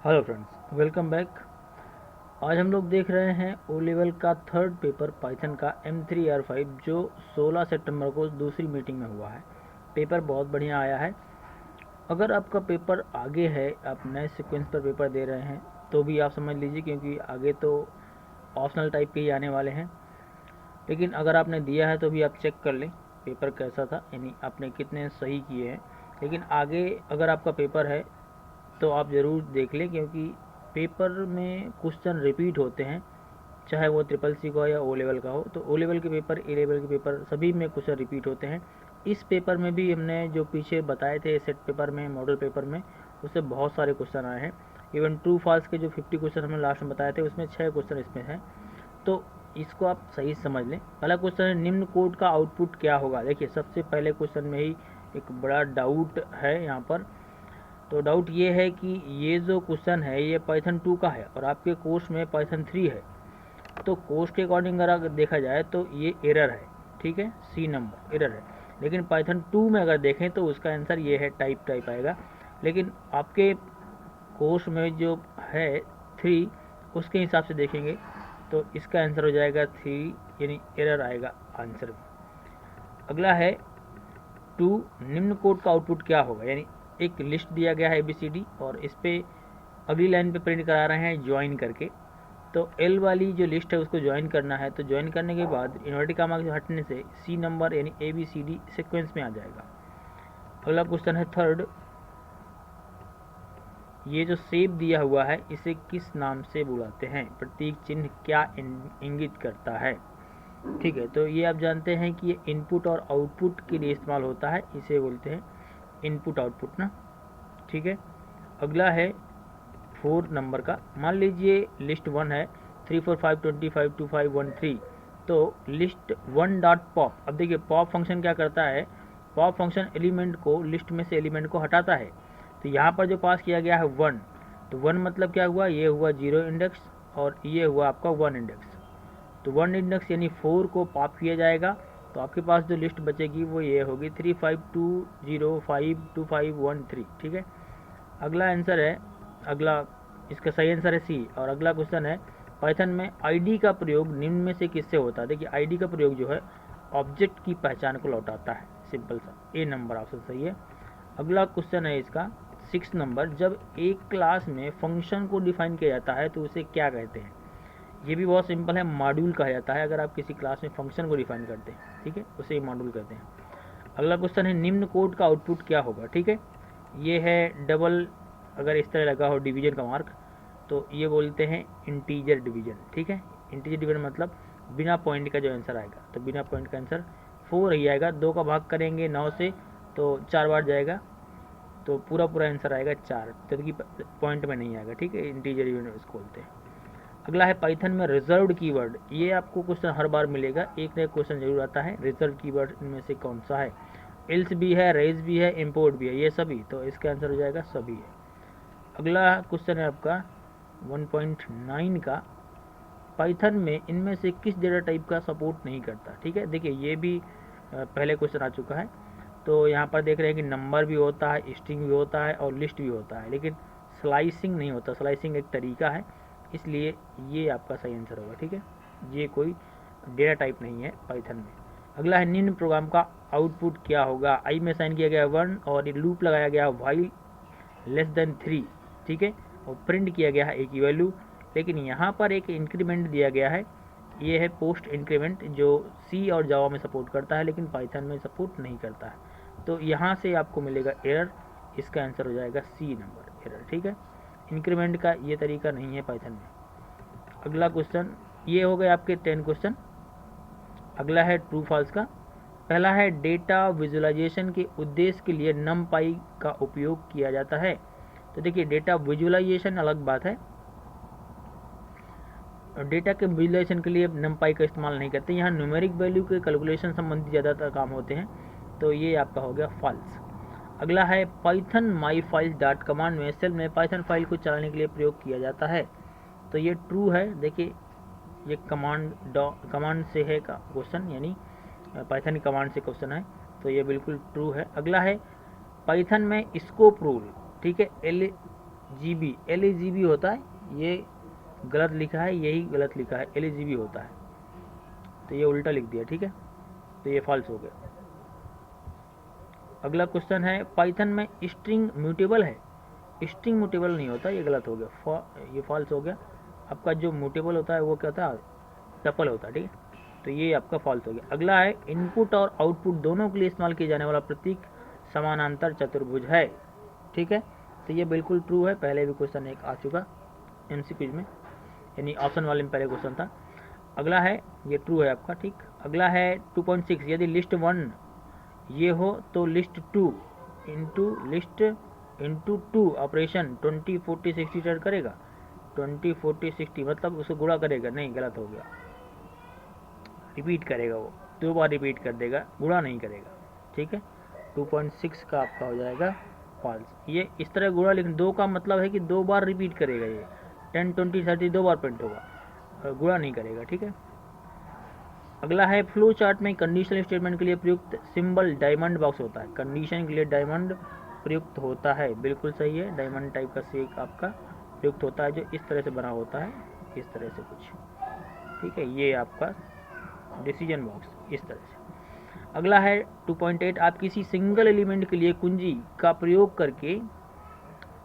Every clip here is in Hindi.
Hello friends, welcome back. आज हम लोग देख रहे हैं ओ लेवल का थर्ड पेपर पाइथन का M3R5 जो 16 सितंबर को दूसरी मीटिंग में हुआ है। पेपर बहुत बढ़िया आया है। अगर आपका पेपर आगे है, आप नए सीक्वेंस पर पेपर दे रहे हैं तो भी आप समझ लीजिए, क्योंकि आगे तो ऑप्शनल टाइप के ही आने वाले हैं। लेकिन अगर आपने दिया है तो भी आप चेक कर लें पेपर कैसा था, यानी आपने कितने सही किए हैं। लेकिन आगे अगर आपका पेपर है तो आप ज़रूर देख लें, क्योंकि पेपर में क्वेश्चन रिपीट होते हैं, चाहे वो ट्रिपल सी का हो या ओ लेवल का हो। तो ओ लेवल के पेपर, ए लेवल के पेपर, सभी में क्वेश्चन रिपीट होते हैं। इस पेपर में भी हमने जो पीछे बताए थे सेट पेपर में, मॉडल पेपर में, उससे बहुत सारे क्वेश्चन आए हैं। इवन ट्रू फॉल्स के जो 50 क्वेश्चन हमने लास्ट में बताए थे, उसमें 6 क्वेश्चन इसमें हैं। तो इसको आप सही समझ लें। पहला क्वेश्चन है, निम्न कोड का आउटपुट क्या होगा। देखिए, सबसे पहले क्वेश्चन में ही एक बड़ा डाउट है यहाँ पर। तो डाउट ये है कि ये जो क्वेश्चन है ये पाइथन 2 का है और आपके कोर्स में पाइथन 3 है। तो कोर्स के अकॉर्डिंग अगर देखा जाए तो ये एरर है, ठीक है, सी नंबर एरर है। लेकिन पाइथन 2 में अगर देखें तो उसका आंसर ये है, टाइप आएगा। लेकिन आपके कोर्स में जो है 3, उसके हिसाब से देखेंगे तो इसका आंसर हो जाएगा 3, यानी एरर आएगा आंसर में। अगला है 2, निम्न कोड का आउटपुट क्या होगा। यानी एक लिस्ट दिया गया है ABCD और इस पे अगली लाइन पे प्रिंट करा रहे हैं ज्वाइन करके। तो एल वाली जो लिस्ट है उसको ज्वाइन करना है। तो ज्वाइन करने के बाद इन्वर्टेड कॉमा के हटने से सी नंबर यानी ABCD सीक्वेंस में आ जाएगा। अगला क्वेश्चन है थर्ड, ये जो सेव दिया हुआ है इसे किस नाम से बुलाते हैं। प्रतीक चिन्ह क्या इंगित करता है। ठीक है, तो ये आप जानते हैं कि ये इनपुट और आउटपुट के लिए इस्तेमाल होता है, इसे बोलते हैं इनपुट आउटपुट ना। ठीक है, अगला है 4 नंबर का। मान लीजिए लिस्ट 1 है, 3 4 5 25 2 5 1 3। तो लिस्ट 1 डॉट पॉप। अब देखिए, पॉप फंक्शन क्या करता है, पॉप फंक्शन एलिमेंट को, लिस्ट में से एलिमेंट को हटाता है। तो यहाँ पर जो पास किया गया है 1, तो 1 मतलब क्या हुआ, ये हुआ 0 इंडेक्स और ये हुआ आपका 1 इंडेक्स। तो 1 इंडेक्स यानी 4 को पॉप किया जाएगा। तो आपके पास जो लिस्ट बचेगी वो ये होगी 3 5 2 0 5 2 5 1 3। ठीक है, अगला आंसर है, अगला इसका सही आंसर है सी। और अगला क्वेश्चन है, पाइथन में आईडी का प्रयोग निम्न में से किससे होता है। देखिए, आईडी का प्रयोग जो है ऑब्जेक्ट की पहचान को लौटाता है, सिंपल सा, ए नंबर ऑप्शन सही है। अगला क्वेश्चन है इसका 6 नंबर, जब एक क्लास में फंक्शन को डिफाइन किया जाता है तो उसे क्या कहते हैं। ये भी बहुत सिंपल है, मॉड्यूल कहा जाता है। अगर आप किसी क्लास में फंक्शन को डिफाइन करते हैं, ठीक है, उसे ही मॉड्यूल कहते हैं। अगला क्वेश्चन है, निम्न कोड का आउटपुट क्या होगा। ठीक है, ये है डबल, अगर इस तरह लगा हो डिवीजन का मार्क तो ये बोलते हैं इंटीजर डिवीजन। ठीक है, इंटीजर डिवीजन मतलब बिना पॉइंट का जो आंसर आएगा, तो बिना पॉइंट का आंसर 4 ही आएगा। 2 का भाग करेंगे 9 से तो 4 बार जाएगा, तो पूरा आंसर आएगा 4, जबकि पॉइंट में नहीं आएगा। ठीक है, इंटीजर डिवीजन इसको बोलते हैं। अगला है पाइथन में रिजर्व्ड कीवर्ड। ये आपको क्वेश्चन हर बार मिलेगा, एक नया क्वेश्चन जरूर आता है। रिजर्व कीवर्ड इनमें से कौन सा है। एल्स भी है, रेज भी है, इम्पोर्ट भी है, ये सभी। तो इसका आंसर हो जाएगा सभी है। अगला क्वेश्चन है आपका 1.9 का, पाइथन में इनमें से किस डेटा टाइप का सपोर्ट नहीं करता। ठीक है, देखिए ये भी पहले क्वेश्चन आ चुका है। तो यहाँ पर देख रहे हैं कि नंबर भी होता है, स्ट्रिंग भी होता है और लिस्ट भी होता है, लेकिन स्लाइसिंग नहीं होता। स्लाइसिंग एक तरीका है, इसलिए ये आपका सही आंसर होगा। ठीक है, ये कोई डेटा टाइप नहीं है पाइथन में। अगला है, निम्न प्रोग्राम का आउटपुट क्या होगा। आई में साइन किया गया 1 और लूप लगाया गया वाइल लेस देन 3। ठीक है, और प्रिंट किया गया है एक की वैल्यू। लेकिन यहाँ पर एक इंक्रीमेंट दिया गया है, ये है पोस्ट इंक्रीमेंट, जो सी और जावा में सपोर्ट करता है लेकिन पाइथन में सपोर्ट नहीं करता है। तो यहाँ से आपको मिलेगा एरर, इसका आंसर हो जाएगा सी नंबर, एरर। ठीक है, इंक्रीमेंट का ये तरीका नहीं है पाइथन में। अगला क्वेश्चन, ये हो गए आपके 10 क्वेश्चन। अगला है ट्रू फॉल्स का। पहला है, डेटा विजुअलाइजेशन के उद्देश्य के लिए numpy का उपयोग किया जाता है। तो देखिए, डेटा विजुअलाइजेशन अलग बात है, डेटा के विजुअलाइजेशन के लिए numpy का इस्तेमाल नहीं करते। यहाँ न्यूमेरिक वैल्यू के कैलकुलेशन संबंधी ज़्यादातर काम होते हैं, तो ये आपका हो गया फॉल्स। अगला है, Python my file dot command में सेल में पाइथन फाइल को चलाने के लिए प्रयोग किया जाता है। तो ये ट्रू है। देखिए, ये कमांड से है का क्वेश्चन, यानी पाइथन की कमांड से क्वेश्चन है, तो ये बिल्कुल ट्रू है। अगला है, पाइथन में स्कोप रूल, ठीक है, LEGB, LEGB होता है, ये गलत लिखा है, यही गलत लिखा है, LEGB होता है, तो ये उल्टा लिख दिया, ठीक है, तो ये फॉल्स हो गया। अगला क्वेश्चन है, पाइथन में स्ट्रिंग म्यूटेबल है? स्ट्रिंग म्यूटेबल नहीं होता, ये गलत हो गया, ये फॉल्स हो गया। आपका जो म्यूटेबल होता है वो क्या होता है, टपल होता है, ठीक है, तो ये आपका फॉल्स हो गया। अगला है, इनपुट और आउटपुट दोनों के लिए इस्तेमाल किया जाने वाला प्रतीक समानांतर चतुर्भुज है, ठीक है, तो ये बिल्कुल ट्रू है, पहले भी क्वेश्चन एक आ चुका MCQ में, यानी ऑप्शन वाले में पहले क्वेश्चन था। अगला है, ये ट्रू है आपका, ठीक। अगला है 2.6, यदि लिस्ट 1 ये हो तो लिस्ट 2 इंटू 2 ऑपरेशन 20 40 60 टर्न करेगा। 20 40 60 मतलब उसको गुणा करेगा, नहीं, गलत हो गया, रिपीट करेगा, वो 2 बार रिपीट कर देगा, गुणा नहीं करेगा, ठीक है। 2.6 का आपका हो जाएगा फॉल्स। ये इस तरह गुणा, लेकिन 2 का मतलब है कि 2 बार रिपीट करेगा, ये 10 20 30 2 बार प्रिंट होगा, गुणा नहीं करेगा, ठीक है। अगला है, फ्लो चार्ट में कंडीशनल स्टेटमेंट के लिए प्रयुक्त सिंबल डायमंड बॉक्स होता है। कंडीशन के लिए डायमंड प्रयुक्त होता है, बिल्कुल सही है, डायमंड टाइप का शेक आपका प्रयुक्त होता है, जो इस तरह से बना होता है, इस तरह से कुछ, ठीक है, ये आपका डिसीजन बॉक्स इस तरह से। अगला है 2.8, आप किसी सिंगल एलिमेंट के लिए कुंजी का प्रयोग करके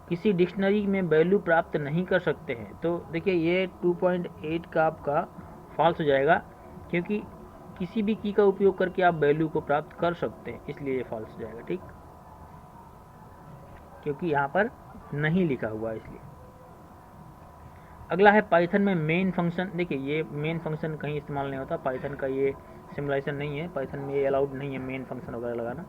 किसी डिक्शनरी में वैल्यू प्राप्त नहीं कर सकते हैं। तो देखिए, ये 2.8 का आपका फॉल्स हो जाएगा, क्योंकि किसी भी की का उपयोग करके आप वैल्यू को प्राप्त कर सकते हैं, इसलिए ये फॉल्स हो जाएगा, ठीक, क्योंकि यहाँ पर नहीं लिखा हुआ इसलिए। अगला है, पाइथन में मेन फंक्शन, देखिए ये मेन फंक्शन कहीं इस्तेमाल नहीं होता, पाइथन का ये सिमुलेशन नहीं है, पाइथन में ये अलाउड नहीं है मेन फंक्शन वगैरह लगाना,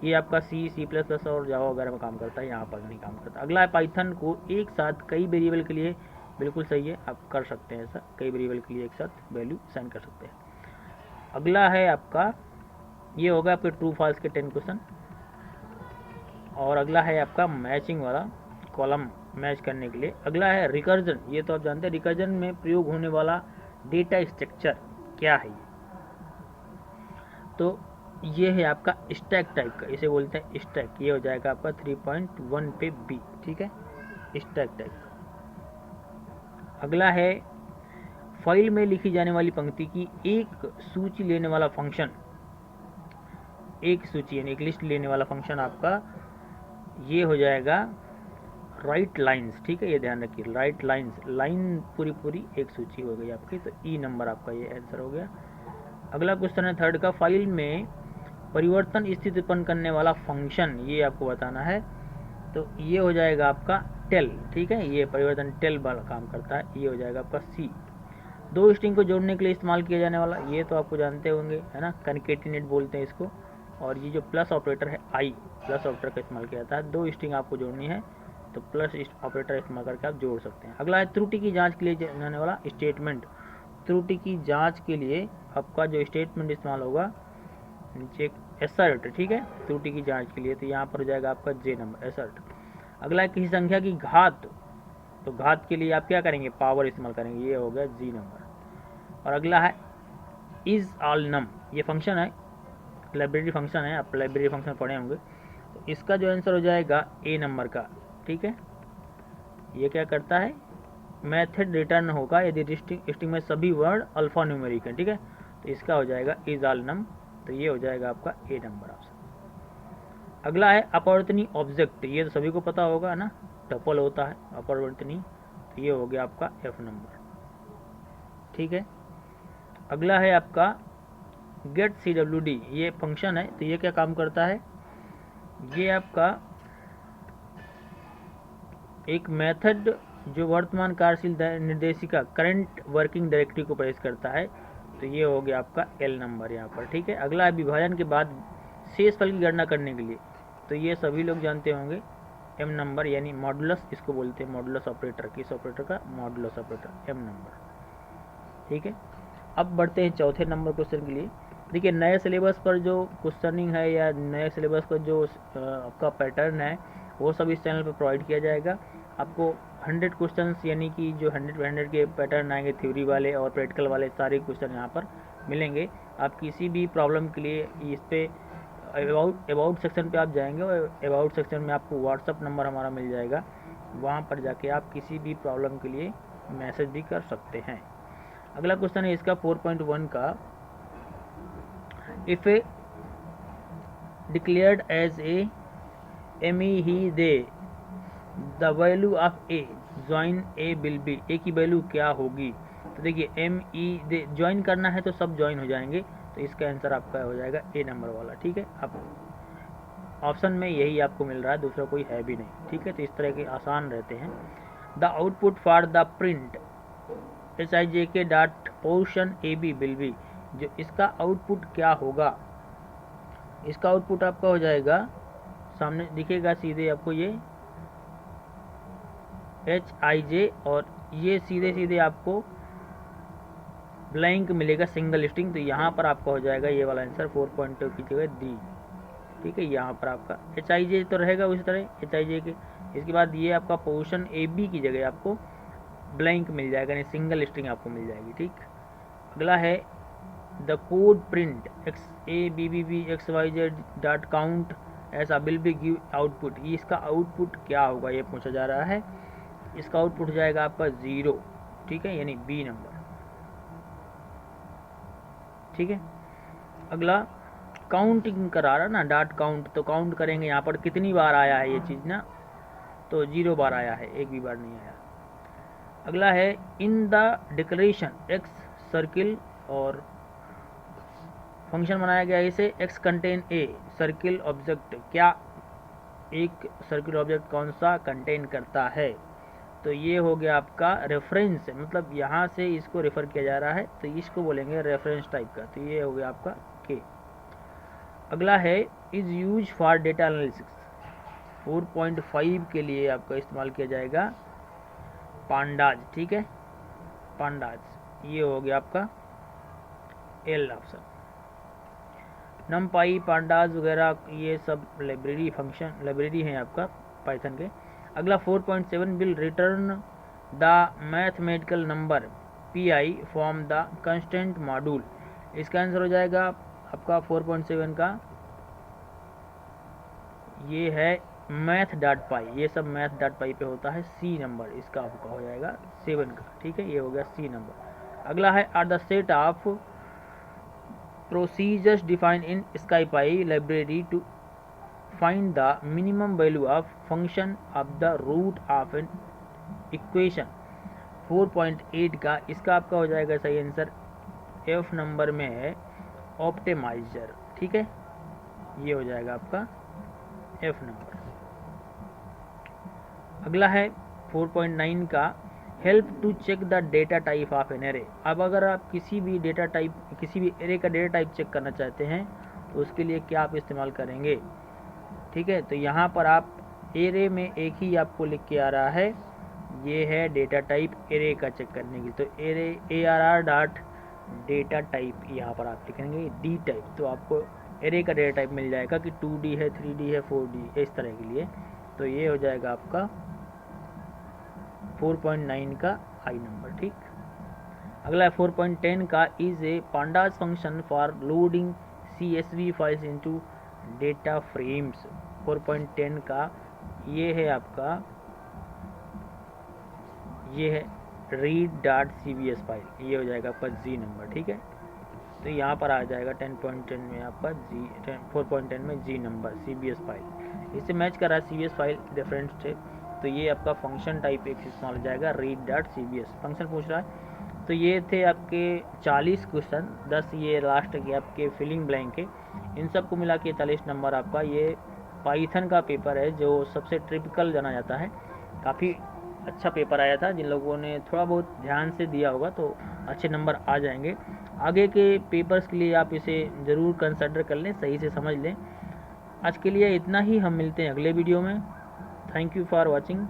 ये आपका C++ और जावा वगैरह में काम करता है, यहाँ पर नहीं काम करता। अगला है, पाइथन को एक साथ कई वेरिएबल के लिए, बिल्कुल सही है, आप कर सकते हैं ऐसा, कई वेरिएबल के लिए एक साथ वैल्यू साइन कर सकते हैं। अगला है आपका, ये होगा आपके ट्रू फॉल्स के 10 क्वेश्चन। और अगला है आपका मैचिंग वाला, कॉलम मैच करने के लिए। अगला है रिकर्जन, ये तो आप जानते हैं, रिकर्जन में प्रयोग होने वाला डेटा स्ट्रक्चर क्या है, तो ये है आपका स्टैक टाइप का, इसे बोलते हैं स्टैक, ये हो जाएगा आपका 3.1 पे बी, ठीक है, स्टैक टाइप। अगला है, फाइल में लिखी जाने वाली पंक्ति की एक सूची लेने वाला फंक्शन, एक सूची यानी एक लिस्ट लेने वाला फंक्शन आपका ये हो जाएगा राइट लाइन्स, ठीक है, ये ध्यान रखिए, राइट लाइन्स, लाइन पूरी पूरी एक सूची हो गई आपकी, तो ई नंबर आपका ये आंसर हो गया। अगला क्वेश्चन है 3rd का, फाइल में परिवर्तन स्थिति उत्पन्न करने वाला फंक्शन, ये आपको बताना है, तो ये हो जाएगा आपका टेल, ठीक है, ये परिवर्तन टेल वाला काम करता है, ये हो जाएगा आपका सी। 2 स्ट्रिंग को जोड़ने के लिए इस्तेमाल किया जाने वाला, ये तो आपको जानते होंगे, है ना, कनकेटिनेट बोलते हैं इसको, और ये जो प्लस ऑपरेटर है आई, प्लस ऑपरेटर का इस्तेमाल किया जाता है, 2 स्ट्रिंग आपको जोड़नी है तो प्लस ऑपरेटर इस्तेमाल करके आप जोड़ सकते हैं। अगला है, त्रुटि की जांच के लिए जाने वाला स्टेटमेंट, त्रुटि की जांच के लिए आपका जो स्टेटमेंट इस्तेमाल होगा, नीचे एसर्ट, ठीक है, त्रुटि की जांच के लिए, तो यहाँ पर हो जाएगा आपका जे नंबर, एसर्ट। अगला है, किसी संख्या की घात, तो घात के लिए आप क्या करेंगे, पावर इस्तेमाल करेंगे, ये हो गया जी नंबर। और अगला है इज ऑल नम, ये फंक्शन है, लाइब्रेरी फंक्शन है, आप लाइब्रेरी फंक्शन पढ़े होंगे, तो इसका जो आंसर हो जाएगा ए नंबर का, ठीक है। ये क्या करता है, मेथड रिटर्न होगा यदि स्ट्रिंग में सभी वर्ड अल्फा न्यूमेरिक है, ठीक है, तो इसका हो जाएगा इज ऑल नम, तो ये हो जाएगा आपका ए नंबर ऑप्शन। अगला है अपवर्तनीय ऑब्जेक्ट, ये तो सभी को पता होगा ना, टपल होता है अपवर्तनीय, तो ये हो गया आपका एफ नंबर, ठीक है। अगला है आपका गेट CWD, ये फंक्शन है, तो ये क्या काम करता है, ये आपका एक मेथड जो वर्तमान कार्यशील निर्देशिका करंट वर्किंग डायरेक्टरी को प्रवेश करता है, तो ये हो गया आपका एल नंबर यहाँ पर, ठीक है। अगला है विभाजन के बाद शेष फल की गणना करने के लिए, तो ये सभी लोग जानते होंगे, एम नंबर यानी मॉडुलस, इसको बोलते हैं मॉडुलस ऑपरेटर, किस ऑपरेटर का, मॉडुलस ऑपरेटर, एम नंबर, ठीक है। अब बढ़ते हैं 4थे नंबर क्वेश्चन के लिए। देखिए, नए सिलेबस पर जो क्वेश्चनिंग है या नए सिलेबस का जो आपका पैटर्न है, वो सब इस चैनल पर प्रोवाइड किया जाएगा आपको। 100 क्वेश्चंस यानी कि जो 100 के पैटर्न आएंगे, थ्योरी वाले और प्रैक्टिकल वाले, सारे क्वेश्चन यहाँ पर मिलेंगे। आप किसी भी प्रॉब्लम के लिए इस पे अबाउट सेक्शन पे आप जाएंगे, और अबाउट सेक्शन में आपको व्हाट्सअप नंबर हमारा मिल जाएगा, वहाँ पर जाके आप किसी भी प्रॉब्लम के लिए मैसेज भी कर सकते हैं। अगला क्वेश्चन है इसका 4.1 का, if a declared as a एमी ही दे the value of a join a will be, a की वैल्यू क्या होगी? तो देखिए एम ई दे ज्वाइन करना है तो सब ज्वाइन हो जाएंगे, तो इसका आंसर आपका हो जाएगा ए नंबर वाला। ठीक है, अब ऑप्शन में यही आपको मिल रहा है, दूसरा कोई है भी नहीं। ठीक है, तो इस तरह के आसान रहते हैं। The output for the print HIJK dot portion AB will be, जो इसका आउटपुट क्या होगा? इसका आउटपुट आपका हो जाएगा, सामने दिखेगा सीधे आपको ये HIJ, और ये सीधे सीधे आपको ब्लैंक मिलेगा सिंगल स्ट्रिंग, तो यहाँ पर आपका हो जाएगा ये वाला आंसर 4.2 की जगह डी। ठीक है, यहाँ पर आपका HIJ तो रहेगा उसी तरह HIJ के, इसके बाद ये आपका पोर्शन AB की जगह आपको ब्लैंक मिल जाएगा, यानी सिंगल स्ट्रिंग आपको मिल जाएगी। ठीक, अगला है the code print XABBBXYZ dot count ऐसा विल बी गिव आउटपुट, ये इसका आउटपुट क्या होगा ये पूछा जा रहा है। इसका आउटपुट हो जाएगा आपका 0। ठीक है, यानी बी नंबर। ठीक है, अगला काउंटिंग करा रहा ना, डॉट काउंट, तो काउंट करेंगे यहाँ पर कितनी बार आया है ये चीज़ ना, तो 0 बार आया है, एक भी बार नहीं आया। अगला है in the declaration x circle, और फंक्शन बनाया गया इसे x contain a circle object, क्या एक सर्किल ऑब्जेक्ट कौन सा कंटेन करता है? तो ये हो गया आपका रेफरेंस, मतलब यहाँ से इसको रेफर किया जा रहा है, तो इसको बोलेंगे रेफरेंस टाइप का, तो ये हो गया आपका के। अगला है is use for data analysis, 4.5 के लिए आपका इस्तेमाल किया जाएगा पांडाज। ठीक है, पांडाज, ये हो गया आपका एल ऑप्शन। नमपाई, पांडाज वगैरह ये सब लाइब्रेरी फंक्शन लाइब्रेरी हैं आपका पाइथन के। अगला 4.7 will return the mathematical number PI from the constant module, इसका आंसर हो जाएगा आपका 4.7 का ये है मैथ डॉट पाई, ये सब मैथ डॉट पाई पे होता है, सी नंबर इसका आपका हो जाएगा 7 का। ठीक है, ये हो गया सी नंबर। अगला है are the set of procedures defined in SciPy library to find the minimum value of function of the root of an equation, 4.8 का इसका आपका हो जाएगा सही आंसर F नंबर में है ऑप्टिमाइजर। ठीक है, ये हो जाएगा आपका F नंबर। अगला है 4.9 का help to check the data type of an array. अब अगर आप किसी भी डेटा टाइप, किसी भी एरे का डेटा टाइप चेक करना चाहते हैं तो उसके लिए क्या आप इस्तेमाल करेंगे? ठीक है, तो यहाँ पर आप एरे में एक ही आपको लिख के आ रहा है, ये है डेटा टाइप एरे का चेक करने की, तो array ARR dot data type यहाँ पर आप लिखेंगे डी टाइप, तो आपको एरे का डेटा टाइप मिल जाएगा कि 2D है, 3D है, 4D इस तरह के लिए, तो ये हो जाएगा आपका 4.9 का आई नंबर। ठीक, अगला है 4.10 का is a pandas function for loading CSV files into data frames, 4.10 का ये है आपका, ये है रीड डॉट CBS फाइल, ये हो जाएगा आपका जी नंबर। ठीक है, तो यहाँ पर आ जाएगा 10.10 में आपका जी, 4.10 में जी नंबर CBS फाइल, इससे मैच कर रहा है CBS फाइल रेफरेंस से, तो ये आपका फंक्शन टाइप एक इस्तेमाल हो जाएगा रीड डॉट CBS फंक्शन पूछ रहा है। तो ये थे आपके 40 क्वेश्चन, 10 ये लास्ट के आपके फिलिंग ब्लैंक है, इन सब को मिला के 40 नंबर आपका ये पाइथन का पेपर है जो सबसे टिपिकल जाना जाता है। काफ़ी अच्छा पेपर आया था, जिन लोगों ने थोड़ा बहुत ध्यान से दिया होगा तो अच्छे नंबर आ जाएंगे। आगे के पेपर्स के लिए आप इसे ज़रूर कंसिडर कर लें, सही से समझ लें। आज के लिए इतना ही, हम मिलते हैं अगले वीडियो में। Thank you for watching.